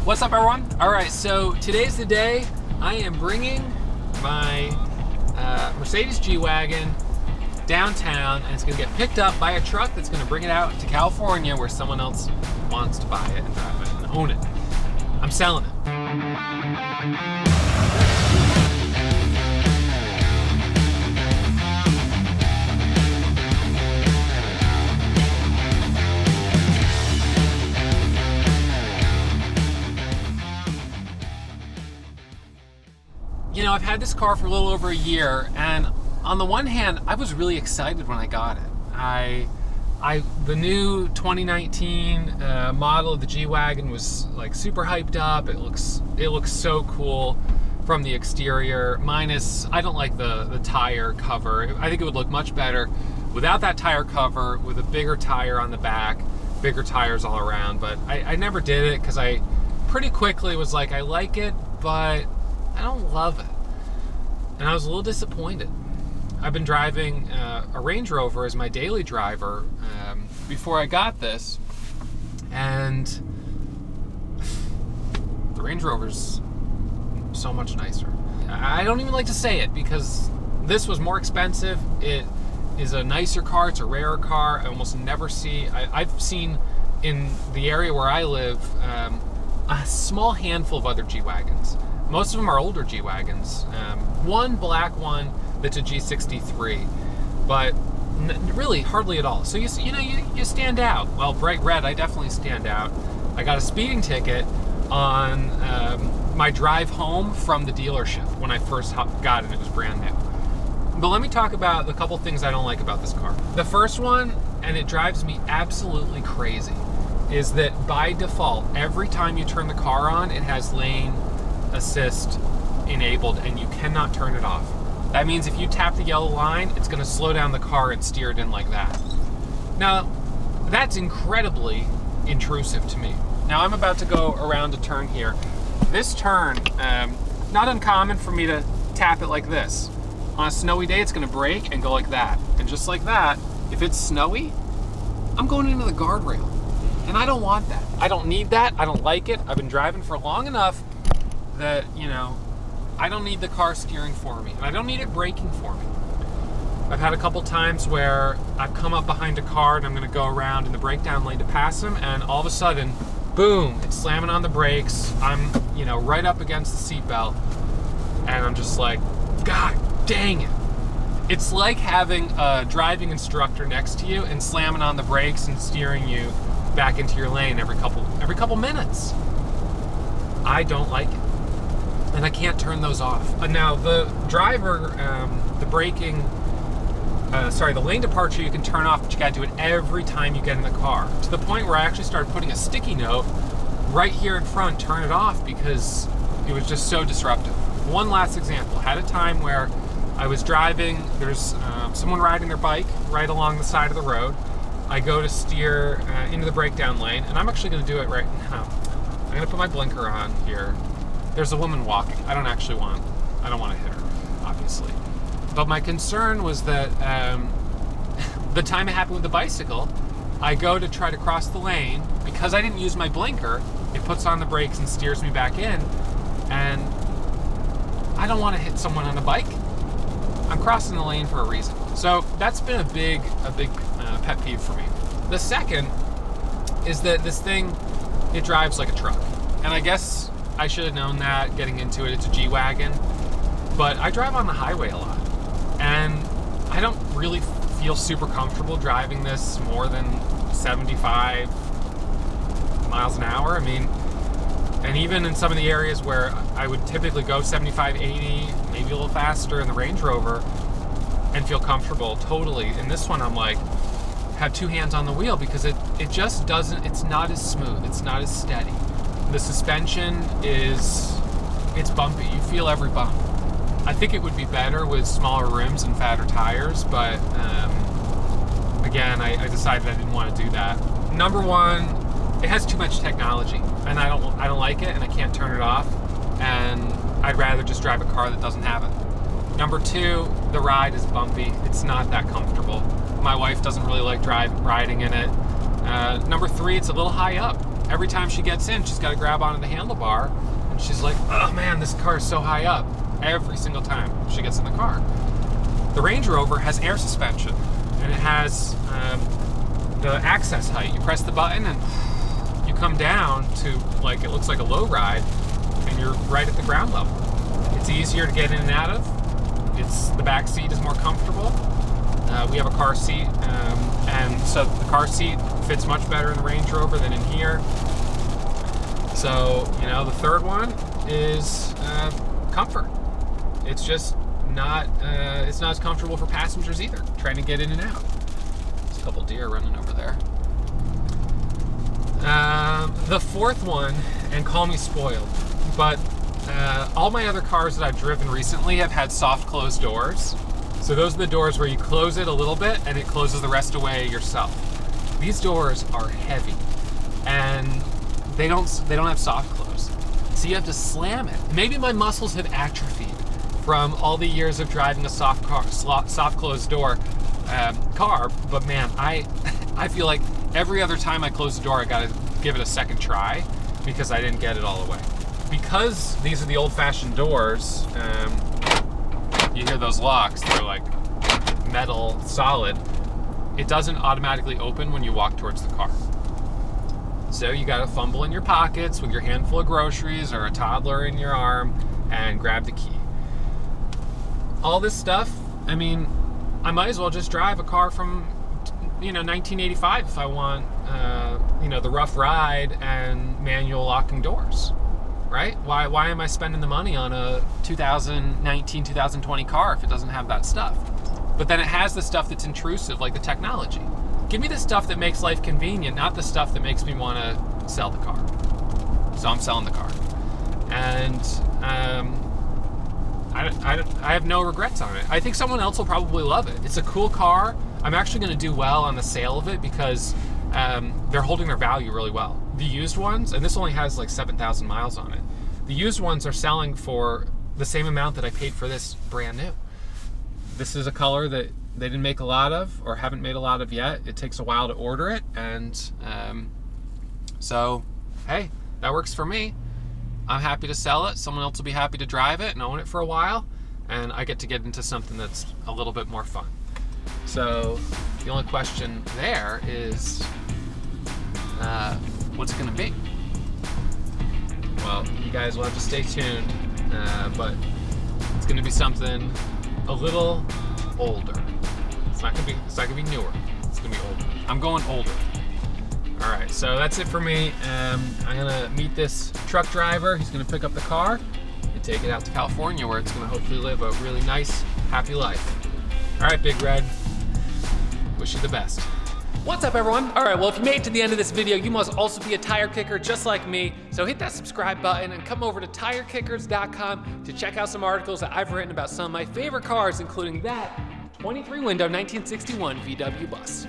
What's up, everyone? All right, so today's the day. I am bringing my Mercedes G Wagon downtown, and it's gonna get picked up by a truck that's gonna bring it out to California where someone else wants to buy it and drive it and own it. I'm selling it. You know, I've had this car for a little over a year, and on the one hand, I was really excited when I got it. The new 2019 model of the G Wagon was like super hyped up. It looks so cool from the exterior. Minus, I don't like the tire cover. I think it would look much better without that tire cover, with a bigger tire on the back, bigger tires all around. But I never did it because I pretty quickly was like, I like it, but I don't love it. And I was a little disappointed. I've been driving a Range Rover as my daily driver before I got this, and the Range Rover's so much nicer. I don't even like to say it because this was more expensive. It is a nicer car. It's a rarer car. I almost never see. I've seen in the area where I live a small handful of other G Wagons. Most of them are older G Wagons. One black one that's a G63, but really hardly at all. So you stand out. Well, bright red, I definitely stand out. I got a speeding ticket on my drive home from the dealership when I first got it. It was brand new. But let me talk about the couple things I don't like about this car. The first one, and it drives me absolutely crazy, is that by default, every time you turn the car on, it has lane assist enabled and you cannot turn it off. That means if you tap the yellow line, it's going to slow down the car and steer it in like that. Now, that's incredibly intrusive to me. Now, I'm about to go around a turn here. This turn, not uncommon for me to tap it like this. On a snowy day, it's going to brake and go like that. And just like that, if it's snowy, I'm going into the guardrail. And I don't want that. I don't need that. I don't like it. I've been driving for long enough that, I don't need the car steering for me, and I don't need it braking for me. I've had a couple times where I've come up behind a car and I'm going to go around in the breakdown lane to pass him, and all of a sudden, boom, it's slamming on the brakes. I'm, right up against the seatbelt, and I'm just like, God dang it. It's like having a driving instructor next to you and slamming on the brakes and steering you back into your lane every couple minutes. I don't like it. And I can't turn those off. Now, the driver, the braking, the lane departure you can turn off, but you gotta do it every time you get in the car. To the point where I actually started putting a sticky note right here in front, turn it off, because it was just so disruptive. One last example. Had a time where I was driving, there's someone riding their bike right along the side of the road. I go to steer into the breakdown lane, and I'm actually gonna do it right now. I'm gonna put my blinker on here. There's a woman walking. I don't want to hit her, obviously. But my concern was that the time it happened with the bicycle, I go to try to cross the lane. Because I didn't use my blinker, it puts on the brakes and steers me back in. And I don't want to hit someone on a bike. I'm crossing the lane for a reason. So that's been a big pet peeve for me. The second is that this thing, it drives like a truck. And I guess I should have known that getting into it. It's a G Wagon, but I drive on the highway a lot, and I don't really feel super comfortable driving this more than 75 miles an hour. I mean, and even in some of the areas where I would typically go 75, 80, maybe a little faster in the Range Rover and feel comfortable totally. In this one, I'm like, have two hands on the wheel, because it just doesn't, it's not as smooth. It's not as steady. The suspension it's bumpy. You feel every bump. I think it would be better with smaller rims and fatter tires, but again, I decided I didn't want to do that. Number one, it has too much technology, and I don't like it, and I can't turn it off, and I'd rather just drive a car that doesn't have it. Number two, the ride is bumpy. It's not that comfortable. My wife doesn't really like riding in it. Number three, it's a little high up. every time she gets in, she's got to grab onto the handlebar, and she's like, oh man, this car is so high up. Every single time she gets in the car. The Range Rover has air suspension, and it has the access height. You press the button and you come down to, like, it looks like a low ride, and you're right at the ground level. It's easier to get in and out of. The back seat is more comfortable. We have a car seat, and so the car seat fits much better in the Range Rover than in here. So, you know, the third one is comfort. It's just not, it's not as comfortable for passengers either, trying to get in and out. There's a couple deer running over there. The fourth one, and call me spoiled, but all my other cars that I've driven recently have had soft closed doors. So those are the doors where you close it a little bit and it closes the rest away yourself. These doors are heavy, and they don't have soft close. So you have to slam it. Maybe my muscles have atrophied from all the years of driving a soft closed door car, but man, I feel like every other time I close the door, I gotta give it a second try because I didn't get it all the way. Because these are the old-fashioned doors, you hear those locks, they're like metal, solid. It doesn't automatically open when you walk towards the car. So you gotta fumble in your pockets with your handful of groceries or a toddler in your arm and grab the key. All this stuff, I mean, I might as well just drive a car from, 1985 if I want, the rough ride and manual locking doors, right? Why am I spending the money on a 2019, 2020 car if it doesn't have that stuff? But then it has the stuff that's intrusive, like the technology. Give me the stuff that makes life convenient, not the stuff that makes me want to sell the car. So I'm selling the car. And I have no regrets on it. I think someone else will probably love it. It's a cool car. I'm actually going to do well on the sale of it because they're holding their value really well. The used ones, and this only has like 7,000 miles on it, the used ones are selling for the same amount that I paid for this brand new. This is a color that they didn't make a lot of or haven't made a lot of yet. It takes a while to order it, and so, hey, that works for me. I'm happy to sell it. Someone else will be happy to drive it and own it for a while, and I get to get into something that's a little bit more fun. So the only question there is, what's it going to be? Well, you guys will have to stay tuned, but it's going to be something a little older. It's not going to be newer. It's going to be older. I'm going older. All right, so that's it for me. I'm gonna meet this truck driver. He's gonna pick up the car and take it out to California, where it's gonna hopefully live a really nice, happy life. All right, Big Red, wish you the best. What's up, everyone? All right, well, if you made it to the end of this video, you must also be a tire kicker just like me. So hit that subscribe button and come over to tirekickers.com to check out some articles that I've written about some of my favorite cars, including that 23 window 1961 VW bus.